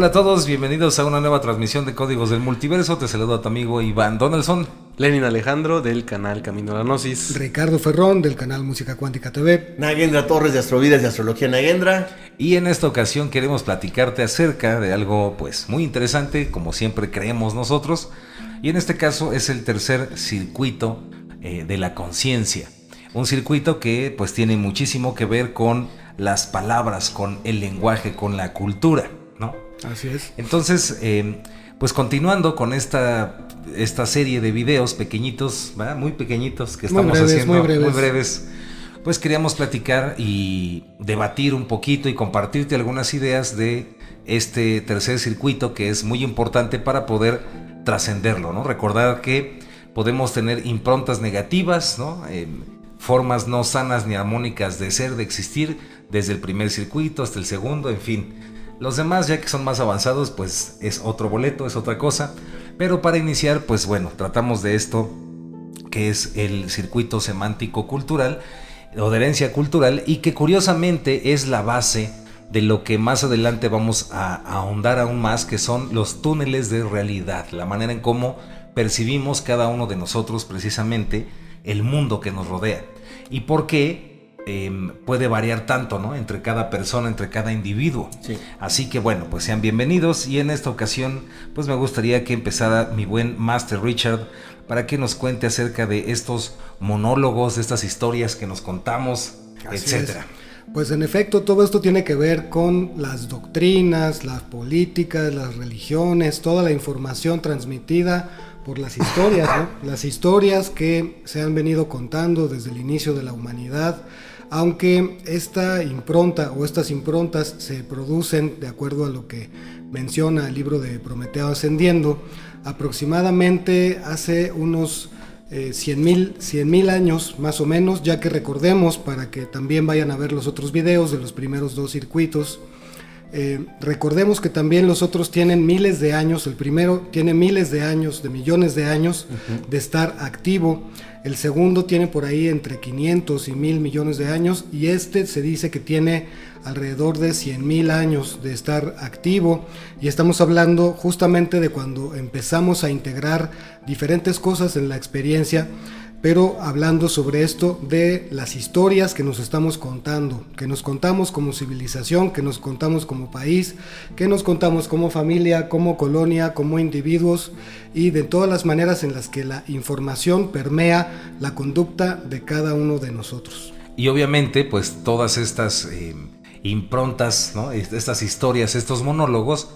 Hola a todos, bienvenidos a una nueva transmisión de Códigos del Multiverso. Te saludo a tu amigo Iván Donaldson. Lenin Alejandro del canal Camino a la Gnosis. Ricardo Ferrón del canal Música Cuántica TV. Nagendra Torres de Astrovidas y Astrología Nagendra. Y en esta ocasión queremos platicarte acerca de algo pues muy interesante, como siempre creemos nosotros. Y en este caso es el tercer circuito de la conciencia. Un circuito que pues tiene muchísimo que ver con las palabras, con el lenguaje, con la cultura, ¿no? Así es. Entonces, pues continuando con esta serie de videos pequeñitos, ¿verdad? Muy pequeñitos que estamos haciendo, muy breves, pues queríamos platicar y debatir un poquito y compartirte algunas ideas de este tercer circuito que es muy importante para poder trascenderlo, ¿no? Recordar que podemos tener improntas negativas, ¿no? Formas no sanas ni armónicas de ser, de existir, desde el primer circuito hasta el segundo, en fin. Los demás, ya que son más avanzados, pues es otro boleto, es otra cosa. Pero para iniciar, pues bueno, tratamos de esto, que es el circuito semántico cultural, o de herencia cultural, y que curiosamente es la base de lo que más adelante vamos a ahondar aún más, que son los túneles de realidad, la manera en cómo percibimos cada uno de nosotros precisamente el mundo que nos rodea. Y por qué puede variar tanto, ¿no? Entre cada persona, entre cada individuo. Sí. Así que bueno, pues sean bienvenidos, y en esta ocasión pues me gustaría que empezara mi buen Master Richard para que nos cuente acerca de estos monólogos, de estas historias que nos contamos, etcétera. Pues en efecto todo esto tiene que ver con las doctrinas, las políticas, las religiones, toda la información transmitida por las historias, ¿no? Las historias que se han venido contando desde el inicio de la humanidad, aunque esta impronta o estas improntas se producen de acuerdo a lo que menciona el libro de Prometeo Ascendiendo, aproximadamente hace unos 100,000 años más o menos, ya que recordemos, para que también vayan a ver los otros videos de los primeros dos circuitos, recordemos que también los otros tienen miles de años. El primero tiene miles de años, de millones de años de estar activo. El segundo tiene por ahí entre 500 y 1,000 millones de años, y este se dice que tiene alrededor de 100,000 años de estar activo, y estamos hablando justamente de cuando empezamos a integrar diferentes cosas en la experiencia, pero hablando sobre esto de las historias que nos estamos contando, que nos contamos como civilización, que nos contamos como país, que nos contamos como familia, como colonia, como individuos, y de todas las maneras en las que la información permea la conducta de cada uno de nosotros. Y obviamente pues todas estas improntas, ¿no? Estas historias, estos monólogos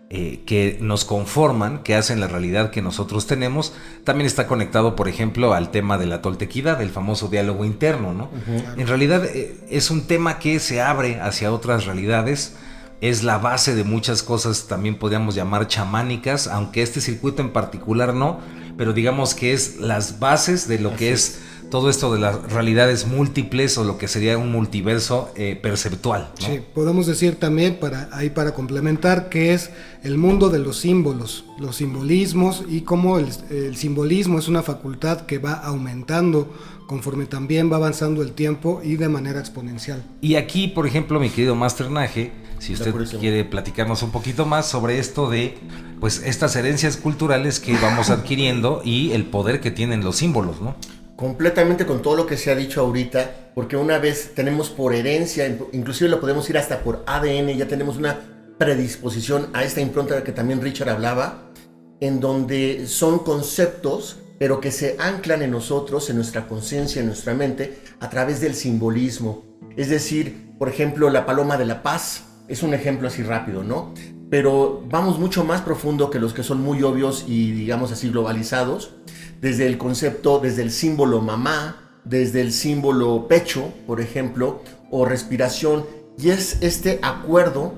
que nos conforman, que hacen la realidad que nosotros tenemos, también está conectado, por ejemplo, al tema de la toltequidad, el famoso diálogo interno, ¿no? En realidad es un tema que se abre hacia otras realidades, es la base de muchas cosas, también podríamos llamar chamánicas, aunque este circuito en particular no, pero digamos que es las bases de lo que es todo esto de las realidades múltiples, o lo que sería un multiverso perceptual, ¿no? Sí, podemos decir también, para complementar, que es el mundo de los símbolos, los simbolismos, y cómo el simbolismo es una facultad que va aumentando conforme también va avanzando el tiempo y de manera exponencial. Y aquí, por ejemplo, mi querido Master Naje, si usted quiere platicarnos un poquito más sobre esto de pues estas herencias culturales que vamos adquiriendo y el poder que tienen los símbolos, ¿no? Completamente con todo lo que se ha dicho ahorita, porque una vez tenemos por herencia, inclusive lo podemos ir hasta por ADN, ya tenemos una predisposición a esta impronta de que también Richard hablaba, en donde son conceptos, pero que se anclan en nosotros, en nuestra conciencia, en nuestra mente, a través del simbolismo. Es decir, por ejemplo, la paloma de la paz es un ejemplo así rápido, ¿no? Pero vamos mucho más profundo que los que son muy obvios y, digamos así, globalizados, desde el concepto, desde el símbolo mamá, desde el símbolo pecho, por ejemplo, o respiración, y es este acuerdo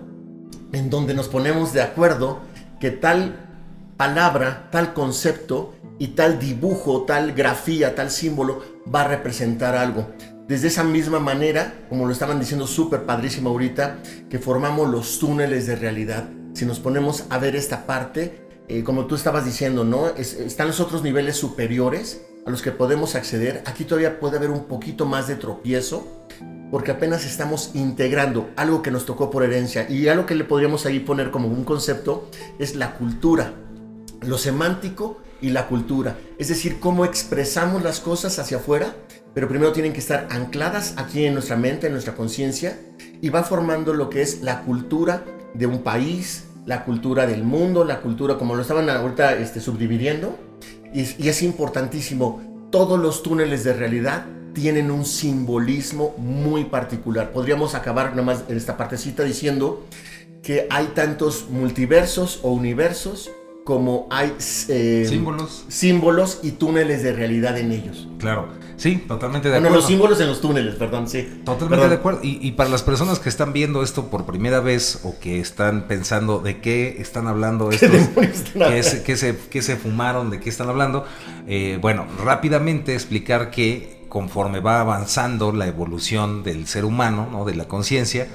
en donde nos ponemos de acuerdo que tal palabra, tal concepto y tal dibujo, tal grafía, tal símbolo va a representar algo. Desde esa misma manera, como lo estaban diciendo súper padrísimo ahorita, que formamos los túneles de realidad. Si nos ponemos a ver esta parte, como tú estabas diciendo, ¿no? Están los otros niveles superiores a los que podemos acceder. Aquí todavía puede haber un poquito más de tropiezo, porque apenas estamos integrando algo que nos tocó por herencia, y algo que le podríamos ahí poner como un concepto es la cultura, lo semántico y la cultura, es decir, cómo expresamos las cosas hacia afuera, pero primero tienen que estar ancladas aquí en nuestra mente, en nuestra conciencia, y va formando lo que es la cultura de un país, la cultura del mundo, la cultura como lo estaban ahorita subdividiendo, y es importantísimo. Todos los túneles de realidad tienen un simbolismo muy particular. Podríamos acabar nomás en esta partecita diciendo que hay tantos multiversos o universos como hay símbolos y túneles de realidad en ellos. Claro, sí, totalmente de acuerdo. Los símbolos en los túneles, perdón, sí. Totalmente de acuerdo. Y para las personas que están viendo esto por primera vez o que están pensando de qué están hablando estos, qué se fumaron, de qué están hablando, bueno, rápidamente explicar que conforme va avanzando la evolución del ser humano, ¿no? De la conciencia,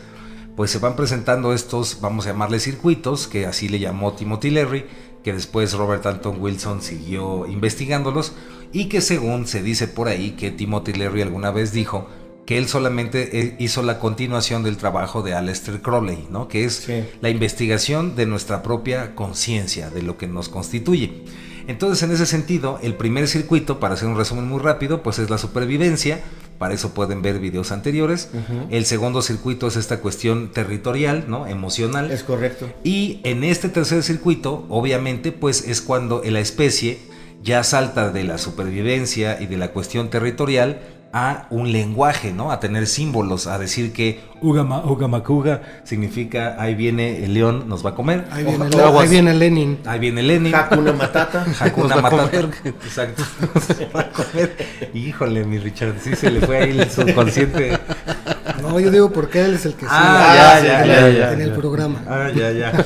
pues se van presentando estos, vamos a llamarle circuitos, que así le llamó Timothy Leary, que después Robert Anton Wilson siguió investigándolos, y que según se dice por ahí que Timothy Leary alguna vez dijo que él solamente hizo la continuación del trabajo de Aleister Crowley, ¿no? Que es la investigación de nuestra propia conciencia, de lo que nos constituye. Entonces, en ese sentido, el primer circuito, para hacer un resumen muy rápido, pues es la supervivencia. Para eso pueden ver videos anteriores. El segundo circuito es esta cuestión territorial, ¿no? Emocional. Es correcto. Y en este tercer circuito, obviamente, pues es cuando la especie ya salta de la supervivencia y de la cuestión territorial a un lenguaje, ¿no? A tener símbolos, a decir que Uga Macuga significa ahí viene el león, nos va a comer. Ahí viene Lenin. Ahí viene Lenin. Hakuna Matata. Hakuna Matata. Exacto. Nos va a comer. Híjole, mi Richard, sí se le fue ahí el subconsciente. No, yo digo porque él es el que ya, en el programa. Ya.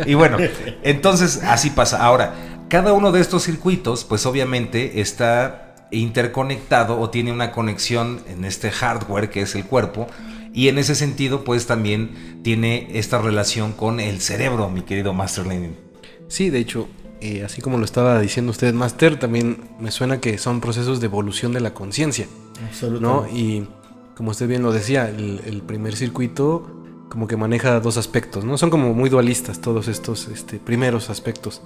Y bueno, entonces así pasa. Ahora, cada uno de estos circuitos, pues obviamente está interconectado o tiene una conexión en este hardware que es el cuerpo, y en ese sentido pues también tiene esta relación con el cerebro, mi querido Master Lenin. Sí, de hecho, así como lo estaba diciendo usted, Master, también me suena que son procesos de evolución de la conciencia. Absolutamente. ¿No? Y como usted bien lo decía, el primer circuito como que maneja dos aspectos, ¿no? Son como muy dualistas todos estos primeros aspectos.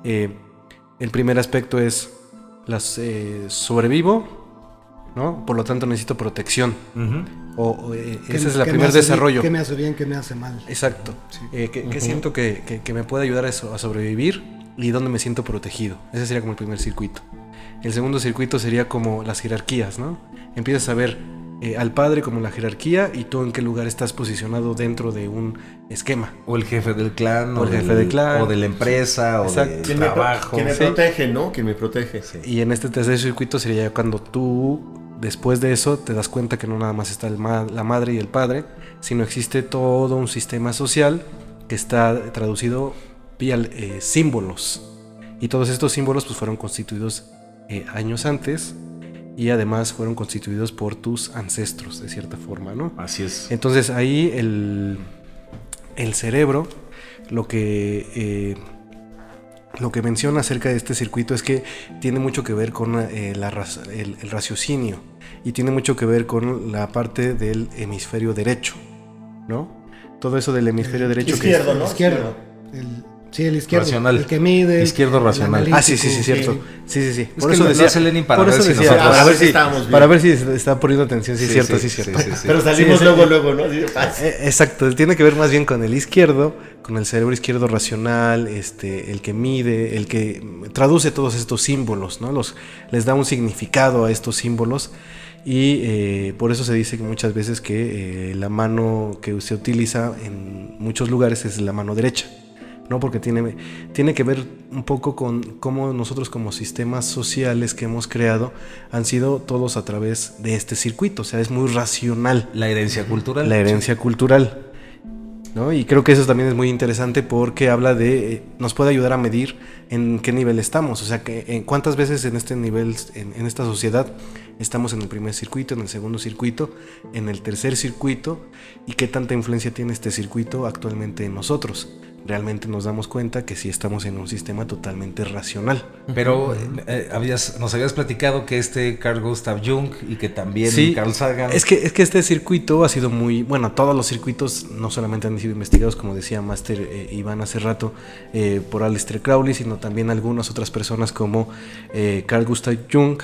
El primer aspecto es sobrevivo, ¿no? Por lo tanto necesito protección. Ese es el primer desarrollo. ¿Qué me hace bien, qué me hace mal? Exacto. Sí. ¿Qué siento que me puede ayudar a sobrevivir y dónde me siento protegido? Ese sería como el primer circuito. El segundo circuito sería como las jerarquías, ¿no? Empiezas a ver al padre como la jerarquía y tú en qué lugar estás posicionado dentro de un esquema. O el jefe del clan, o de la empresa, exacto, o del trabajo. Quien me protege, ¿no? Quien me protege. Sí. Y en este tercer circuito sería ya cuando tú, después de eso, te das cuenta que no nada más está la madre y el padre, sino existe todo un sistema social que está traducido vía símbolos. Y todos estos símbolos pues fueron constituidos años antes, y además fueron constituidos por tus ancestros, de cierta forma, ¿no? Así es. Entonces ahí el cerebro, lo que menciona acerca de este circuito es que tiene mucho que ver con el raciocinio, y tiene mucho que ver con la parte del hemisferio derecho, ¿no? Todo eso del hemisferio derecho. Izquierdo, ¿no? Izquierdo. El izquierdo. Racional. El que mide. Izquierdo racional. Sí, cierto. Sí. Por eso decía Lenin para ver si nosotros... Para ver si está poniendo atención. Sí, cierto. Pero salimos luego, ¿no? Exacto. Tiene que ver más bien con el izquierdo, con el cerebro izquierdo racional, el que mide, el que traduce todos estos símbolos, ¿no? Les da un significado a estos símbolos. Y por eso se dice que muchas veces que la mano que se utiliza en muchos lugares es la mano derecha, ¿no? Porque tiene que ver un poco con cómo nosotros como sistemas sociales que hemos creado han sido todos a través de este circuito. O sea, es muy racional. La herencia cultural. ¿No? Y creo que eso también es muy interesante porque habla de... nos puede ayudar a medir en qué nivel estamos. O sea, que cuántas veces en este nivel, en esta sociedad, estamos en el primer circuito, en el segundo circuito, en el tercer circuito, y qué tanta influencia tiene este circuito actualmente en nosotros. realmente nos damos cuenta que sí estamos en un sistema totalmente racional. Pero nos habías platicado que Carl Gustav Jung y que también sí, Carl Sagan... Es que este circuito ha sido muy... Bueno, todos los circuitos no solamente han sido investigados, como decía Master Iván hace rato, por Aleister Crowley, sino también algunas otras personas como Carl Gustav Jung,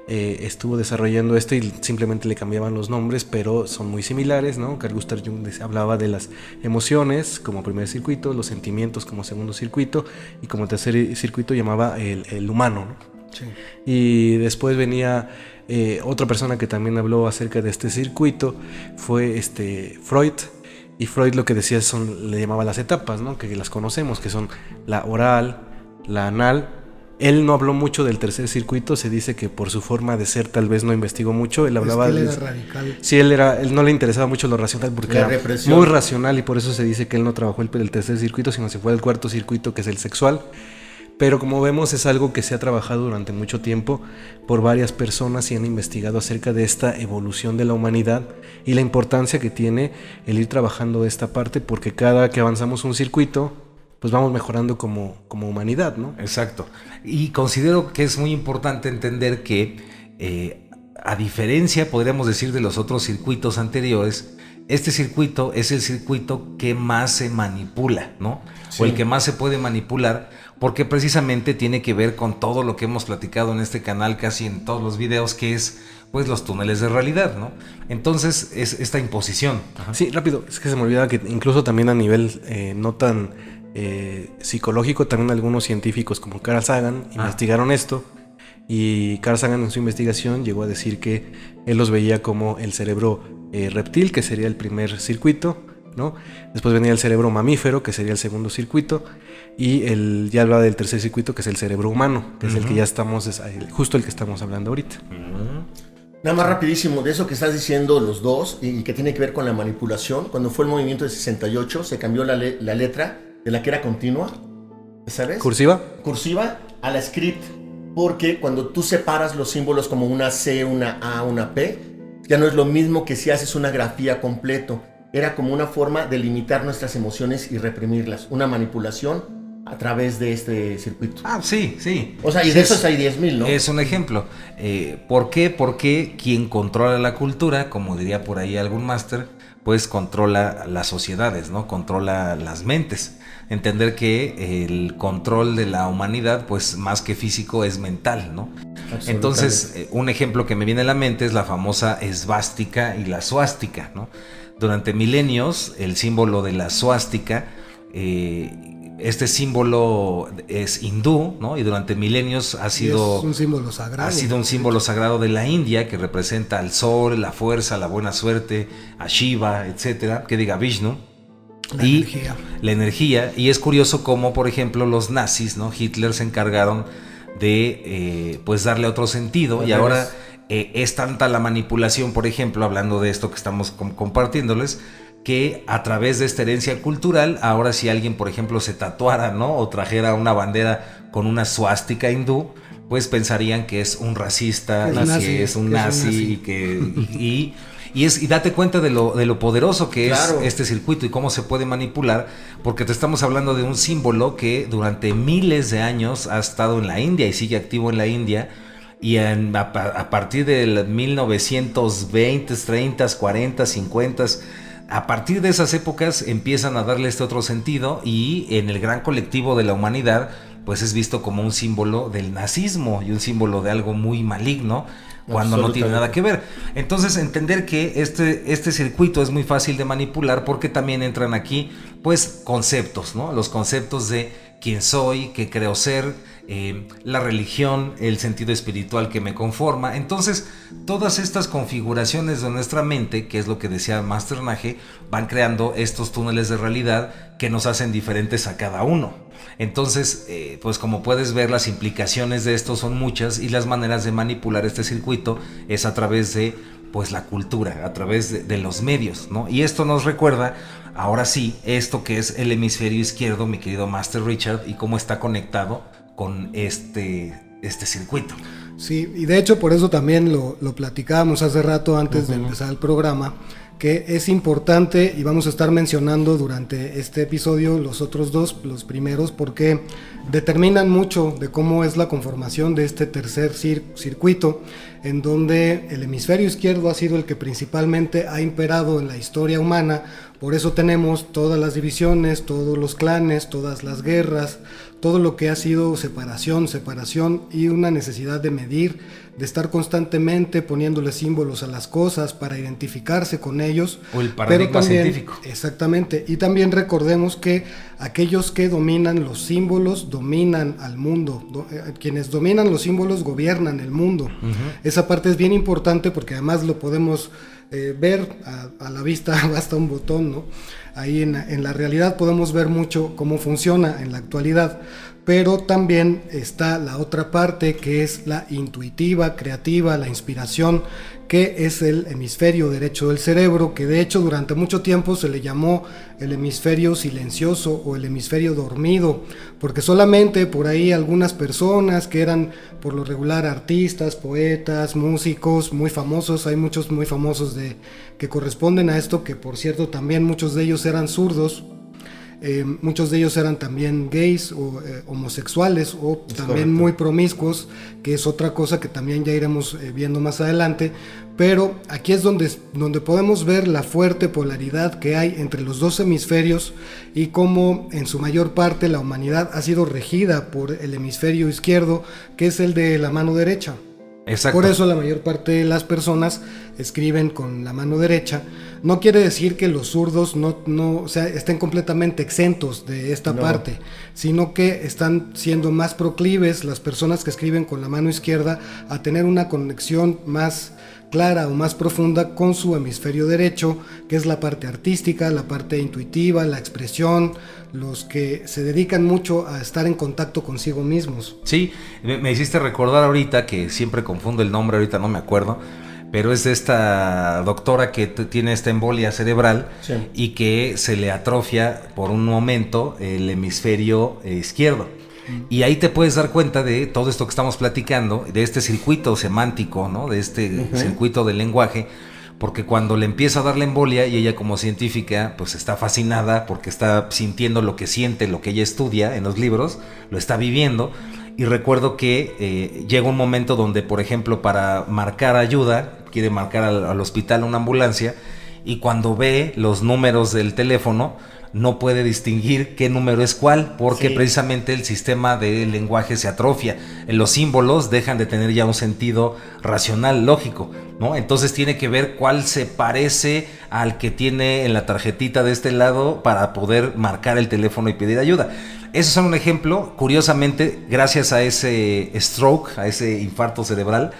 estuvo desarrollando esto y simplemente le cambiaban los nombres, pero son muy similares, ¿no? Carl Gustav Jung hablaba de las emociones como primer circuito, los sentimientos como segundo circuito, y como tercer circuito llamaba el humano, ¿no? Sí. Y después venía otra persona que también habló acerca de este circuito, fue Freud. Y Freud lo que decía le llamaba las etapas, ¿no? Que las conocemos, que son la oral, la anal. Él no habló mucho del tercer circuito, se dice que por su forma de ser tal vez no investigó mucho. Él hablaba él era radical. Sí, él no le interesaba mucho lo racional porque era muy racional, y por eso se dice que él no trabajó el tercer circuito, sino se fue al cuarto circuito, que es el sexual. Pero como vemos, es algo que se ha trabajado durante mucho tiempo por varias personas y han investigado acerca de esta evolución de la humanidad y la importancia que tiene el ir trabajando esta parte, porque cada que avanzamos un circuito, pues vamos mejorando como humanidad, ¿no? Exacto. Y considero que es muy importante entender que, a diferencia, podríamos decir, de los otros circuitos anteriores, este circuito es el circuito que más se manipula, ¿no? Sí. O el que más se puede manipular, porque precisamente tiene que ver con todo lo que hemos platicado en este canal, casi en todos los videos, que es pues los túneles de realidad, ¿no? Entonces es esta imposición. Ajá. Sí, rápido, es que se me olvidaba que incluso también a nivel no tan psicológico, también algunos científicos como Carl Sagan investigaron esto, y Carl Sagan en su investigación llegó a decir que él los veía como el cerebro reptil, que sería el primer circuito, ¿no? Después venía el cerebro mamífero, que sería el segundo circuito, y ya hablaba del tercer circuito, que es el cerebro humano, que es el que ya estamos, justo el que estamos hablando ahorita. Nada más rapidísimo, de eso que estás diciendo los dos, y que tiene que ver con la manipulación. Cuando fue el movimiento de 68, se cambió la letra de la que era continua, ¿sabes? ¿Cursiva? Cursiva a la script, porque cuando tú separas los símbolos como una C, una A, una P, ya no es lo mismo que si haces una grafía completo. Era como una forma de limitar nuestras emociones y reprimirlas, una manipulación a través de este circuito. Sí, sí. O sea, y de esos hay 10,000, ¿no? Es un ejemplo. ¿Por qué? Porque quien controla la cultura, como diría por ahí algún máster, pues controla las sociedades, ¿no? Controla las mentes. Entender que el control de la humanidad, pues más que físico, es mental, ¿no? Entonces, un ejemplo que me viene a la mente es la famosa esvástica y la suástica, ¿no? Durante milenios, el símbolo de la suástica, este símbolo es hindú, ¿no? Y durante milenios ha sido un símbolo sagrado. Ha sido un símbolo sagrado de la India, que representa al sol, la fuerza, la buena suerte, a Shiva, etcétera, que diga Vishnu. La energía. Y es curioso cómo, por ejemplo, los nazis, ¿no? Hitler se encargaron de pues darle otro sentido. Y ahora es tanta la manipulación, por ejemplo, hablando de esto que estamos compartiéndoles, que a través de esta herencia cultural, ahora si alguien, por ejemplo, se tatuara, ¿no? O trajera una bandera con una suástica hindú, pues pensarían que es un racista, que es un nazi. Y date cuenta de lo poderoso que es este circuito y cómo se puede manipular, porque te estamos hablando de un símbolo que durante miles de años ha estado en la India y sigue activo en la India, y a partir del 1920, 30, 40, 50, a partir de esas épocas empiezan a darle este otro sentido, y en el gran colectivo de la humanidad pues es visto como un símbolo del nazismo y un símbolo de algo muy maligno, cuando no tiene nada que ver. Entonces, entender que este circuito es muy fácil de manipular, porque también entran aquí pues conceptos, ¿no? Los conceptos de quién soy, qué creo ser, la religión, el sentido espiritual que me conforma. Entonces, todas estas configuraciones de nuestra mente, que es lo que decía Master Nage, van creando estos túneles de realidad que nos hacen diferentes a cada uno. Entonces, pues como puedes ver, las implicaciones de esto son muchas, y las maneras de manipular este circuito es a través de pues la cultura, a través de los medios, ¿no? Y esto nos recuerda, ahora sí, esto que es el hemisferio izquierdo, mi querido Master Richard, y cómo está conectado con este circuito. Sí, y de hecho por eso también lo platicábamos hace rato antes de empezar el programa, que es importante, y vamos a estar mencionando durante este episodio los otros dos, los primeros, porque determinan mucho de cómo es la conformación de este tercer circuito, en donde el hemisferio izquierdo ha sido el que principalmente ha imperado en la historia humana. Por eso tenemos todas las divisiones, todos los clanes, todas las guerras, todo lo que ha sido separación y una necesidad de medir, de estar constantemente poniéndole símbolos a las cosas para identificarse con ellos. O el paradigma científico. Exactamente. Y también recordemos que aquellos que dominan los símbolos dominan al mundo. Quienes dominan los símbolos gobiernan el mundo. Esa parte es bien importante porque además lo podemos ver a la vista, basta un botón, ¿no? Ahí en la realidad podemos ver mucho cómo funciona en la actualidad, pero también está la otra parte que es la intuitiva, creativa, la inspiración, que es el hemisferio derecho del cerebro, que de hecho durante mucho tiempo se le llamó el hemisferio silencioso o el hemisferio dormido, porque solamente por ahí algunas personas que eran por lo regular artistas, poetas, músicos muy famosos, hay muchos muy famosos que corresponden a esto, que por cierto también muchos de ellos eran zurdos. Muchos de ellos eran también gays o homosexuales o es también correcto. Muy promiscuos, que es otra cosa que también ya iremos viendo más adelante, pero aquí es donde podemos ver la fuerte polaridad que hay entre los dos hemisferios y cómo en su mayor parte la humanidad ha sido regida por el hemisferio izquierdo, que es el de la mano derecha. Exacto. Por eso la mayor parte de las personas escriben con la mano derecha. No quiere decir que los zurdos no estén completamente exentos de esta parte, sino que están siendo más proclives las personas que escriben con la mano izquierda a tener una conexión más clara o más profunda con su hemisferio derecho, que es la parte artística, la parte intuitiva, la expresión, los que se dedican mucho a estar en contacto consigo mismos. Sí, me hiciste recordar ahorita, que siempre confundo el nombre, ahorita no me acuerdo, pero es de esta doctora que tiene esta embolia cerebral, sí, y que se le atrofia por un momento el hemisferio izquierdo. Y ahí te puedes dar cuenta de todo esto que estamos platicando, de este circuito semántico, ¿no? De este circuito del lenguaje, porque cuando le empieza a dar la embolia y ella como científica pues está fascinada porque está sintiendo lo que siente, lo que ella estudia en los libros, lo está viviendo. Y recuerdo que llega un momento donde, por ejemplo, para marcar ayuda, quiere marcar al hospital una ambulancia, y cuando ve los números del teléfono no puede distinguir qué número es cuál, porque precisamente el sistema del lenguaje se atrofia. Los símbolos dejan de tener ya un sentido racional, lógico, ¿no? Entonces tiene que ver cuál se parece al que tiene en la tarjetita de este lado para poder marcar el teléfono y pedir ayuda. Eso es un ejemplo. Curiosamente, gracias a ese stroke, a ese infarto cerebral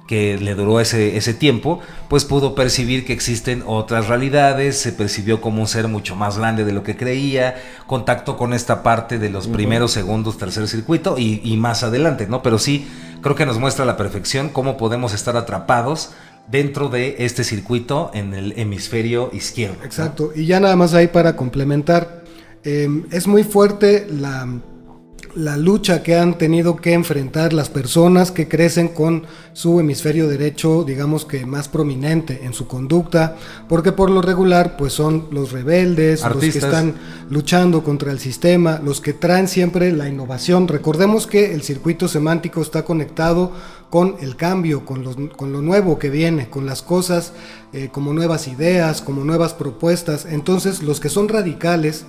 que le duró ese tiempo, pues pudo percibir que existen otras realidades, se percibió como un ser mucho más grande de lo que creía, contacto con esta parte de los primeros, segundos, tercer circuito y más adelante, ¿no? Pero sí, creo que nos muestra a la perfección cómo podemos estar atrapados dentro de este circuito en el hemisferio izquierdo, ¿no? Exacto, y ya nada más ahí para complementar, es muy fuerte la lucha que han tenido que enfrentar las personas que crecen con su hemisferio derecho, digamos que más prominente en su conducta, porque por lo regular pues son los rebeldes, artistas, los que están luchando contra el sistema, los que traen siempre la innovación. Recordemos que el circuito semántico está conectado con el cambio, con lo nuevo que viene, con las cosas como nuevas ideas, como nuevas propuestas. Entonces los que son radicales,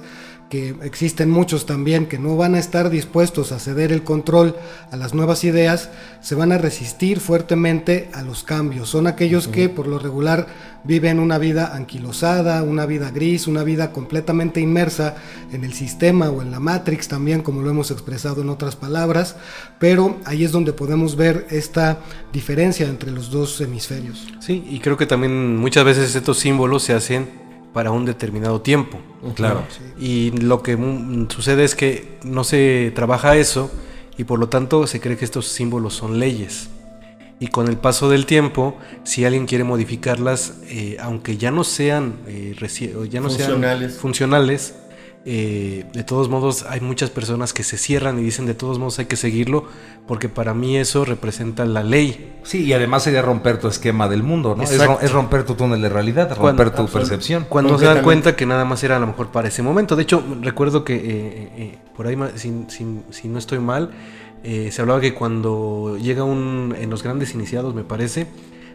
que existen muchos también que no van a estar dispuestos a ceder el control a las nuevas ideas, se van a resistir fuertemente a los cambios. Son aquellos que por lo regular viven una vida anquilosada, una vida gris, una vida completamente inmersa en el sistema o en la Matrix también, como lo hemos expresado en otras palabras, pero ahí es donde podemos ver esta diferencia entre los dos hemisferios. Sí, y creo que también muchas veces estos símbolos se hacen para un determinado tiempo. Claro. Y lo que sucede es que no se trabaja eso y por lo tanto se cree que estos símbolos son leyes. Y con el paso del tiempo, si alguien quiere modificarlas, aunque ya no sean funcionales, de todos modos hay muchas personas que se cierran y dicen de todos modos hay que seguirlo porque para mí eso representa la ley. Sí, y además sería romper tu esquema del mundo, ¿no? Es romper tu túnel de realidad, romper tu percepción. Cuando se dan cuenta que nada más era a lo mejor para ese momento. De hecho, recuerdo que por ahí, si no estoy mal, se hablaba que cuando llega en los grandes iniciados, me parece,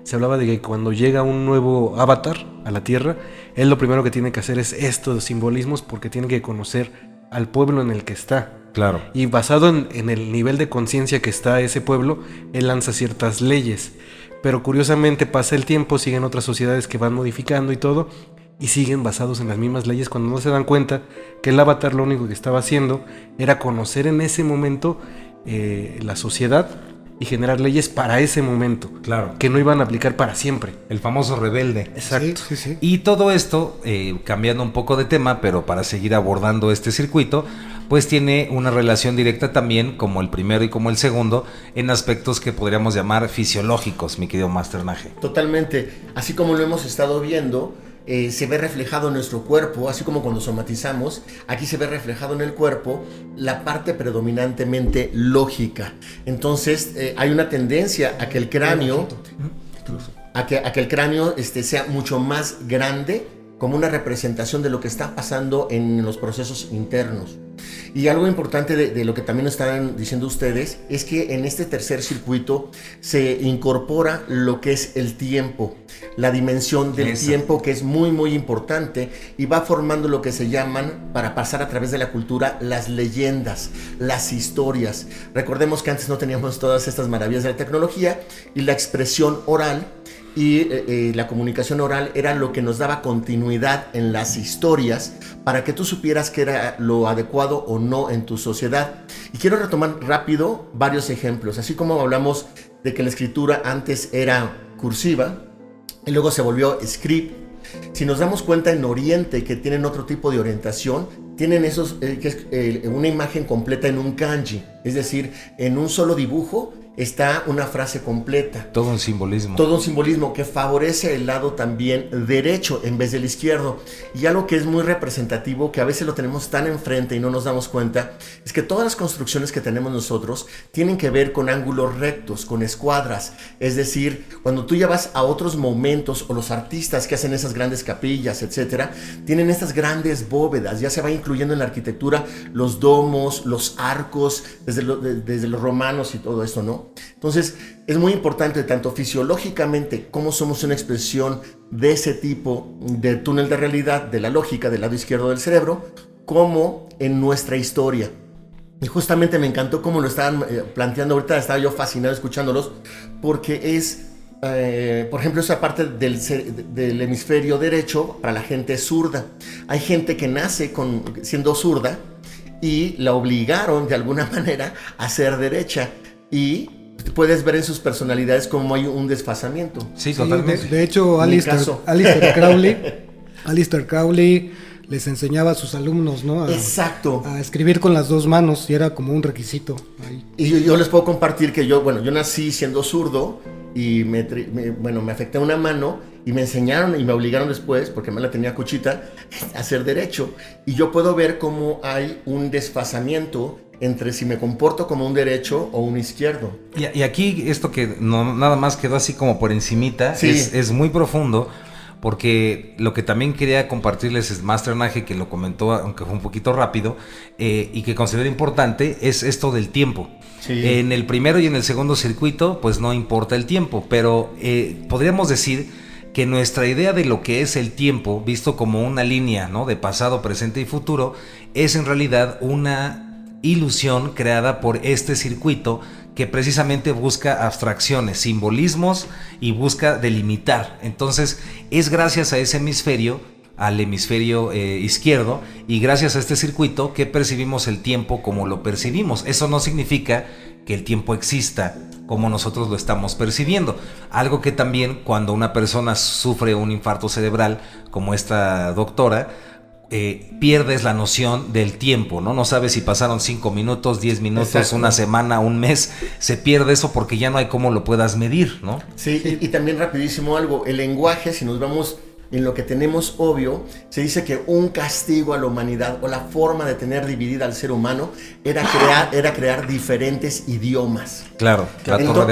se hablaba de que cuando llega un nuevo avatar a la Tierra, él lo primero que tiene que hacer es estos simbolismos porque tiene que conocer al pueblo en el que está. Claro. Y basado en el nivel de conciencia que está ese pueblo, él lanza ciertas leyes. Pero curiosamente pasa el tiempo, siguen otras sociedades que van modificando y todo, y siguen basados en las mismas leyes cuando no se dan cuenta que el avatar lo único que estaba haciendo era conocer en ese momento la sociedad y generar leyes para ese momento. Claro. Que no iban a aplicar para siempre. El famoso rebelde. Exacto. Sí, sí, sí. Y todo esto, cambiando un poco de tema, pero para seguir abordando este circuito, pues tiene una relación directa también, como el primero y como el segundo, en aspectos que podríamos llamar fisiológicos, mi querido Master Naje. Totalmente. Así como lo hemos estado viendo, se ve reflejado en nuestro cuerpo, así como cuando somatizamos, aquí se ve reflejado en el cuerpo la parte predominantemente lógica. Entonces, hay una tendencia a que el cráneo, sea mucho más grande, como una representación de lo que está pasando en los procesos internos. Y algo importante de lo que también estaban diciendo ustedes es que en este tercer circuito se incorpora lo que es el tiempo, la dimensión del tiempo, que es muy muy importante, y va formando lo que se llaman, para pasar a través de la cultura, las leyendas, las historias. Recordemos que antes no teníamos todas estas maravillas de la tecnología, y la expresión oral y la comunicación oral era lo que nos daba continuidad en las historias para que tú supieras que era lo adecuado o no en tu sociedad. Y quiero retomar rápido varios ejemplos. Así como hablamos de que la escritura antes era cursiva y luego se volvió script, si nos damos cuenta en Oriente, que tienen otro tipo de orientación, tienen esos, que es una imagen completa en un kanji, es decir, en un solo dibujo está una frase completa. Todo un simbolismo. Todo un simbolismo que favorece el lado también derecho en vez del izquierdo. Y algo que es muy representativo, que a veces lo tenemos tan enfrente y no nos damos cuenta, es que todas las construcciones que tenemos nosotros tienen que ver con ángulos rectos, con escuadras. Es decir, cuando tú ya vas a otros momentos, o los artistas que hacen esas grandes capillas, etcétera, tienen estas grandes bóvedas. Ya se va incluyendo en la arquitectura los domos, los arcos, desde los romanos y todo esto, ¿no? Entonces, es muy importante, tanto fisiológicamente como somos una expresión de ese tipo de túnel de realidad, de la lógica del lado izquierdo del cerebro, como en nuestra historia. Y justamente me encantó cómo lo estaban planteando ahorita, estaba yo fascinado escuchándolos, porque es, por ejemplo, esa parte del hemisferio derecho para la gente zurda. Hay gente que nace siendo zurda y la obligaron de alguna manera a ser derecha, y puedes ver en sus personalidades cómo hay un desfasamiento. Sí, totalmente. De hecho, Aleister Crowley les enseñaba a sus alumnos, ¿no? Exacto. A escribir con las dos manos, y era como un requisito ahí. Y yo les puedo compartir que yo nací siendo zurdo y me afecté una mano, y me enseñaron y me obligaron después, porque me la tenía cuchita, a hacer derecho. Y yo puedo ver cómo hay un desfasamiento entre si me comporto como un derecho o un izquierdo. Y aquí esto que no, nada más quedó así como por encimita, sí, es muy profundo, porque lo que también quería compartirles es Master Naje, que lo comentó, aunque fue un poquito rápido, y que considero importante, es esto del tiempo. Sí. En el primero y en el segundo circuito, pues no importa el tiempo, pero podríamos decir que nuestra idea de lo que es el tiempo, visto como una línea, ¿no?, de pasado, presente y futuro, es en realidad una ilusión creada por este circuito que precisamente busca abstracciones, simbolismos, y busca delimitar. Entonces es gracias a ese hemisferio, al hemisferio izquierdo, y gracias a este circuito que percibimos el tiempo como lo percibimos. Eso no significa que el tiempo exista como nosotros lo estamos percibiendo. Algo que también, cuando una persona sufre un infarto cerebral, como esta doctora, pierdes la noción del tiempo, ¿no? No sabes si pasaron 5 minutos, 10 minutos, exacto, una semana, un mes. Se pierde eso porque ya no hay cómo lo puedas medir, ¿no? Sí, y también rapidísimo algo, el lenguaje, si nos vamos en lo que tenemos obvio, se dice que un castigo a la humanidad o la forma de tener dividida al ser humano era crear diferentes idiomas. Claro, la Torre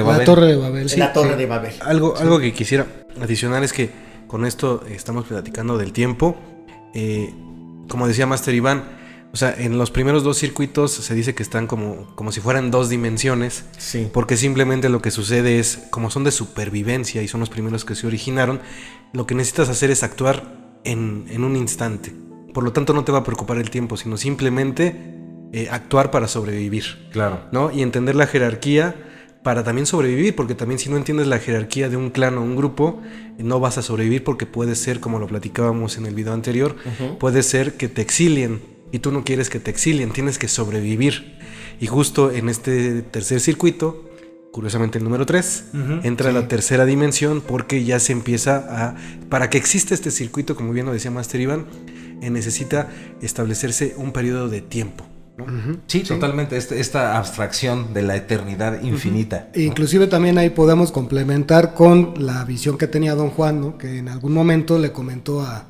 de Babel, sí. La Torre de Babel. Algo que quisiera adicionar es que con esto estamos platicando del tiempo. Como decía Master Iván, o sea, en los primeros 2 circuitos se dice que están como si fueran 2 dimensiones. Sí. Porque simplemente lo que sucede es, como son de supervivencia y son los primeros que se originaron, lo que necesitas hacer es actuar en un instante. Por lo tanto, no te va a preocupar el tiempo, sino simplemente actuar para sobrevivir. Claro. ¿No? Y entender la jerarquía para también sobrevivir, porque también si no entiendes la jerarquía de un clan o un grupo, no vas a sobrevivir, porque puede ser, como lo platicábamos en el video anterior, puede ser que te exilien. Y tú no quieres que te exilien, tienes que sobrevivir. Y justo en este tercer circuito, curiosamente el número 3, entra la tercera dimensión, porque ya se empieza para que exista este circuito, como bien lo decía Master Iván, necesita establecerse un periodo de tiempo, ¿no? Sí, totalmente, esta abstracción de la eternidad infinita. ¿No? Inclusive también ahí podemos complementar con la visión que tenía Don Juan, ¿no? Que en algún momento le comentó a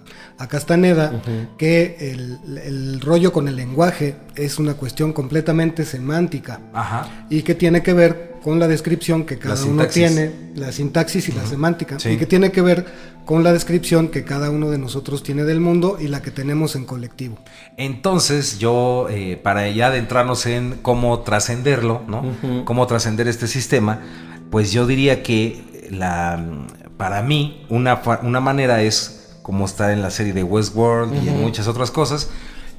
Castaneda que el rollo con el lenguaje es una cuestión completamente semántica. Ajá. Y que tiene que ver con la descripción que cada uno tiene, la sintaxis y la semántica, y que tiene que ver con la descripción que cada uno de nosotros tiene del mundo y la que tenemos en colectivo. Entonces yo, para ya adentrarnos en cómo trascenderlo, ¿no? Cómo trascender este sistema, pues yo diría que para mí una manera es, como está en la serie de Westworld y en muchas otras cosas,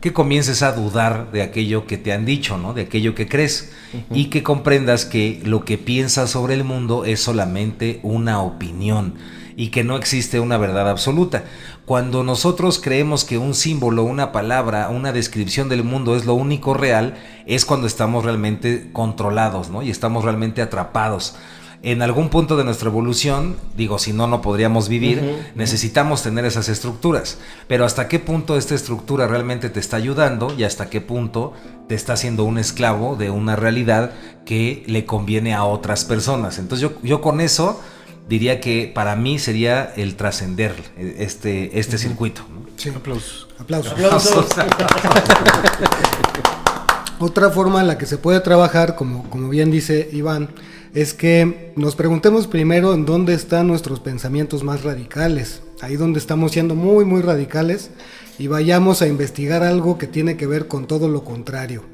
que comiences a dudar de aquello que te han dicho, ¿no? De aquello que crees, y que comprendas que lo que piensas sobre el mundo es solamente una opinión y que no existe una verdad absoluta. Cuando nosotros creemos que un símbolo, una palabra, una descripción del mundo es lo único real, es cuando estamos realmente controlados, ¿no? Y estamos realmente atrapados. En algún punto de nuestra evolución, digo, si no podríamos vivir, necesitamos tener esas estructuras. Pero ¿hasta qué punto esta estructura realmente te está ayudando y hasta qué punto te está haciendo un esclavo de una realidad que le conviene a otras personas? Entonces yo con eso diría que para mí sería el trascender este circuito, ¿no? Sí. Aplausos. Otra forma en la que se puede trabajar, como bien dice Iván, es que nos preguntemos primero en dónde están nuestros pensamientos más radicales, ahí donde estamos siendo muy muy radicales, y vayamos a investigar algo que tiene que ver con todo lo contrario.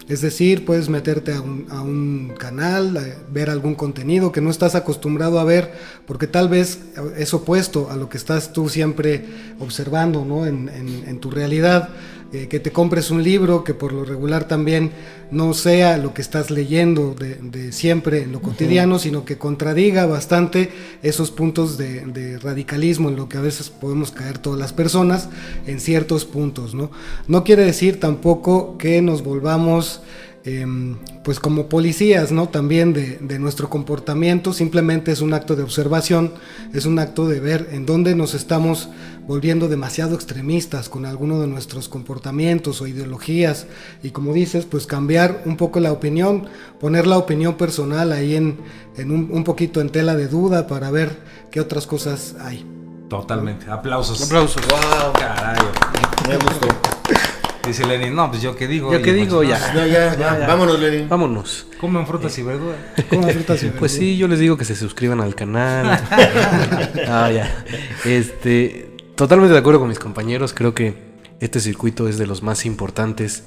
Es decir, puedes meterte a un canal, ver algún contenido que no estás acostumbrado a ver, porque tal vez es opuesto a lo que estás tú siempre observando, ¿no? en tu realidad. Que te compres un libro que por lo regular también no sea lo que estás leyendo de siempre en lo cotidiano, sino que contradiga bastante esos puntos de radicalismo en lo que a veces podemos caer todas las personas en ciertos puntos, ¿no? No quiere decir tampoco que nos volvamos pues como policías, ¿no? También de nuestro comportamiento. Simplemente es un acto de observación, es un acto de ver en dónde nos estamos volviendo demasiado extremistas con alguno de nuestros comportamientos o ideologías, y como dices, pues cambiar un poco la opinión, poner la opinión personal ahí en un poquito en tela de duda para ver qué otras cosas hay. Totalmente. Aplausos. Wow. Carajo. Me gustó. Dice Lenin, no, pues yo qué digo. Yo qué digo, pues, ya. No, ya. Vámonos, Lenin. Vámonos. Comen frutas y verduras. Pues sí, yo les digo que se suscriban al canal. Ya. Totalmente de acuerdo con mis compañeros. Creo que este circuito es de los más importantes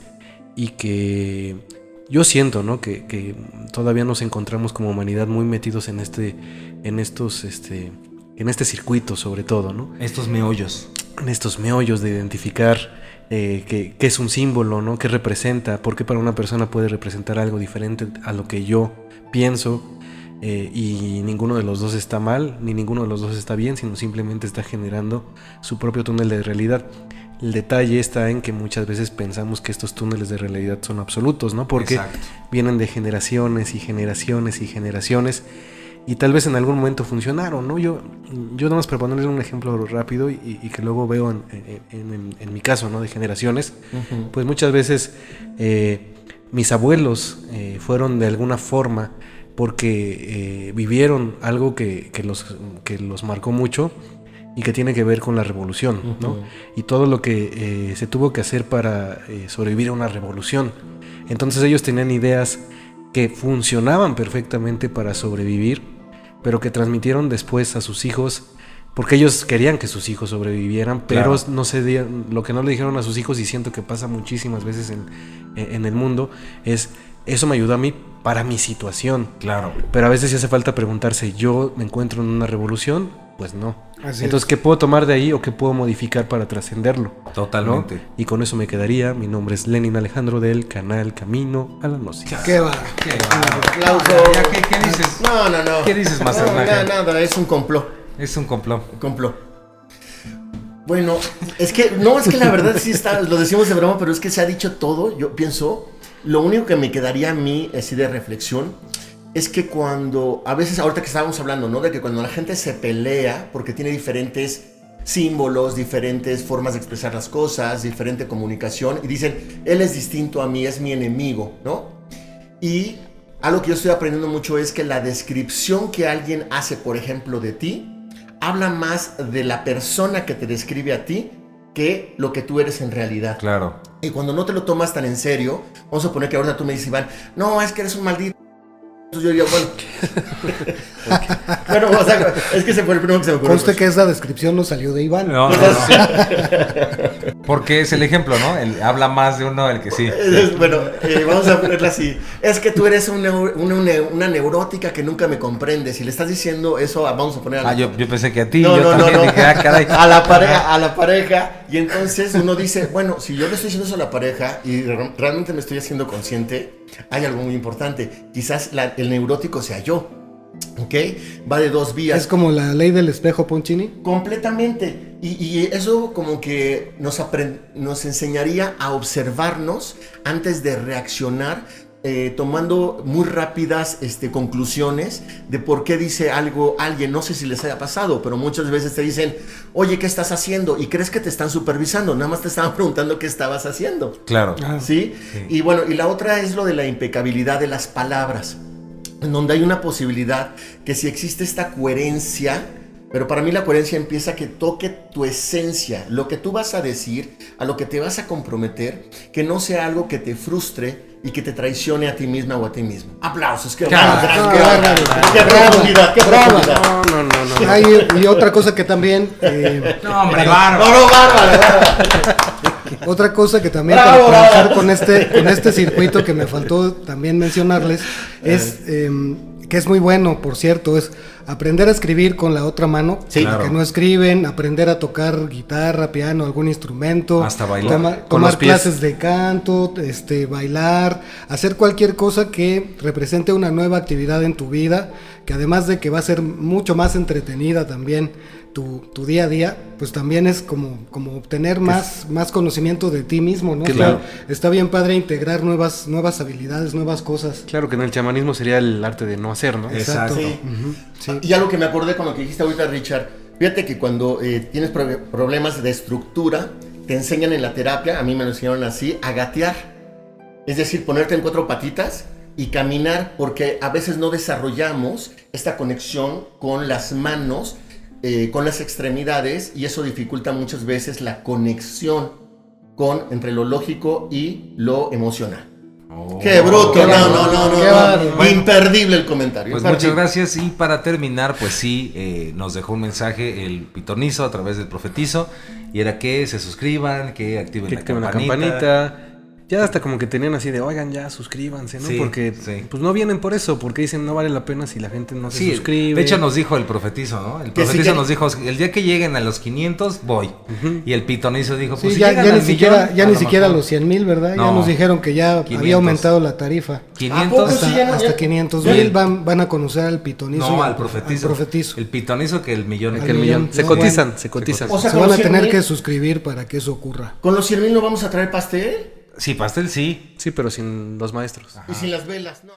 y que yo siento, ¿no? Que todavía nos encontramos como humanidad muy metidos en este circuito, sobre todo, ¿no? Estos meollos. En estos meollos de identificar qué es un símbolo, ¿no? ¿Qué representa? ¿Por qué para una persona puede representar algo diferente a lo que yo pienso? Y ninguno de los dos está mal, ni ninguno de los dos está bien, sino simplemente está generando su propio túnel de realidad. El detalle está en que muchas veces pensamos que estos túneles de realidad son absolutos, ¿no? Porque vienen de generaciones y generaciones y generaciones, y tal vez en algún momento funcionaron, ¿no? Yo nada más para ponerles un ejemplo rápido y que luego veo en mi caso, ¿no? De generaciones, pues muchas veces mis abuelos fueron de alguna forma porque vivieron algo que los marcó mucho, y que tiene que ver con la revolución, ¿no? Y todo lo que se tuvo que hacer para sobrevivir a una revolución. Entonces ellos tenían ideas que funcionaban perfectamente para sobrevivir, pero que transmitieron después a sus hijos, porque ellos querían que sus hijos sobrevivieran, pero no lo que no le dijeron a sus hijos, y siento que pasa muchísimas veces en el mundo, es: eso me ayudó a mí para mi situación. Claro. Pero a veces sí hace falta preguntarse: ¿yo me encuentro en una revolución? Pues no. Así Entonces, es. ¿qué puedo tomar de ahí o qué puedo modificar para trascenderlo? Totalmente. ¿No? Y con eso me quedaría. Mi nombre es Lenin Alejandro, del canal Camino a la Gnosis. ¿Qué va? Aplauso. ¿Qué dices? No. ¿Qué dices, Master Naja? Nada, es un complot. Es un complot. Un complot. Bueno, es que la verdad sí está, lo decimos de broma, pero es que se ha dicho todo. Yo pienso, lo único que me quedaría a mí, así de reflexión, es que cuando, a veces, ahorita que estábamos hablando, ¿no? De que cuando la gente se pelea porque tiene diferentes símbolos, diferentes formas de expresar las cosas, diferente comunicación, y dicen: él es distinto a mí, es mi enemigo, ¿no? Y algo que yo estoy aprendiendo mucho es que la descripción que alguien hace, por ejemplo, de ti, habla más de la persona que te describe a ti que lo que tú eres en realidad. Claro. Y cuando no te lo tomas tan en serio, vamos a suponer que ahorita tú me dices, Iván, no, es que eres un maldito. Entonces yo diría, bueno. Bueno, o sea, es que ese fue el primero que se me ocurrió. Conste que esa descripción no salió de Iván. No. Porque es el ejemplo, ¿no? Habla más de uno del que sí. Bueno, vamos a ponerla así. Es que tú eres una neurótica que nunca me comprende. Si le estás diciendo eso, vamos a poner a yo pensé que a ti. No, yo también dije, caray. a la pareja. Y entonces uno dice, bueno, si yo le estoy diciendo eso a la pareja y realmente me estoy haciendo consciente, hay algo muy importante. Quizás el neurótico sea yo. ¿Ok? Va de dos vías. Es como la ley del espejo, Ponchini. Completamente. Y eso como que nos enseñaría a observarnos antes de reaccionar, tomando muy rápidas conclusiones de por qué dice algo alguien. No sé si les haya pasado, pero muchas veces te dicen, oye, ¿qué estás haciendo? Y crees que te están supervisando, nada más te estaban preguntando qué estabas haciendo. Claro. ¿Sí? Y bueno, y la otra es lo de la impecabilidad de las palabras, en donde hay una posibilidad que si existe esta coherencia, pero para mí la coherencia empieza que toque tu esencia, lo que tú vas a decir, a lo que te vas a comprometer, que no sea algo que te frustre y que te traicione a ti misma o a ti mismo. Aplausos, qué profundidad, qué profundidad. No. Y otra cosa que también... No, hombre, bárbaro. Otra cosa que también para trabajar con este circuito que me faltó también mencionarles es que es muy bueno, por cierto, es aprender a escribir con la otra mano, sí, claro. Que no escriben, aprender a tocar guitarra, piano, algún instrumento, hasta bailar, tomar clases de canto, bailar, hacer cualquier cosa que represente una nueva actividad en tu vida, que además de que va a ser mucho más entretenida también tu día a día, pues también es como obtener más conocimiento de ti mismo, ¿no? Claro. Está bien padre integrar nuevas habilidades, nuevas cosas. Claro que en el chamanismo sería el arte de no hacer, ¿no? Exacto. Sí. Uh-huh. Sí. Y algo que me acordé con lo que dijiste ahorita, Richard, fíjate que cuando tienes problemas de estructura, te enseñan en la terapia, a mí me lo enseñaron así, a gatear. Es decir, ponerte en 4 patitas y caminar, porque a veces no desarrollamos esta conexión con las manos, con las extremidades, y eso dificulta muchas veces la conexión entre lo lógico y lo emocional. ¡Qué bruto! No. Imperdible el comentario. Pues muchas gracias. Y para terminar, pues sí, nos dejó un mensaje el Pitornizo a través del Profetizo, y era que se suscriban, que activen la campanita. Ya hasta como que tenían así de, oigan, ya suscríbanse, ¿no? Sí, porque pues no vienen por eso, porque dicen no vale la pena si la gente no se suscribe. De hecho nos dijo el Profetizo, ¿no? El Profetizo nos dijo, el día que lleguen a los 500 voy. Uh-huh. Y el Pitornizo dijo, pues sí, si ya llegan ni siquiera a los 100,000, ¿verdad? No, ya nos dijeron que ya 500. Había aumentado la tarifa. 500 hasta 500,000 van a conocer al Pitonizo. No, al Profetizo. El Pitonizo que el millón. Se cotizan. O sea, se van a tener que suscribir para que eso ocurra. ¿Con los 100,000 no vamos a traer pastel? Sí, pastel sí. Sí, pero sin los maestros. Ajá. Y sin las velas, ¿no?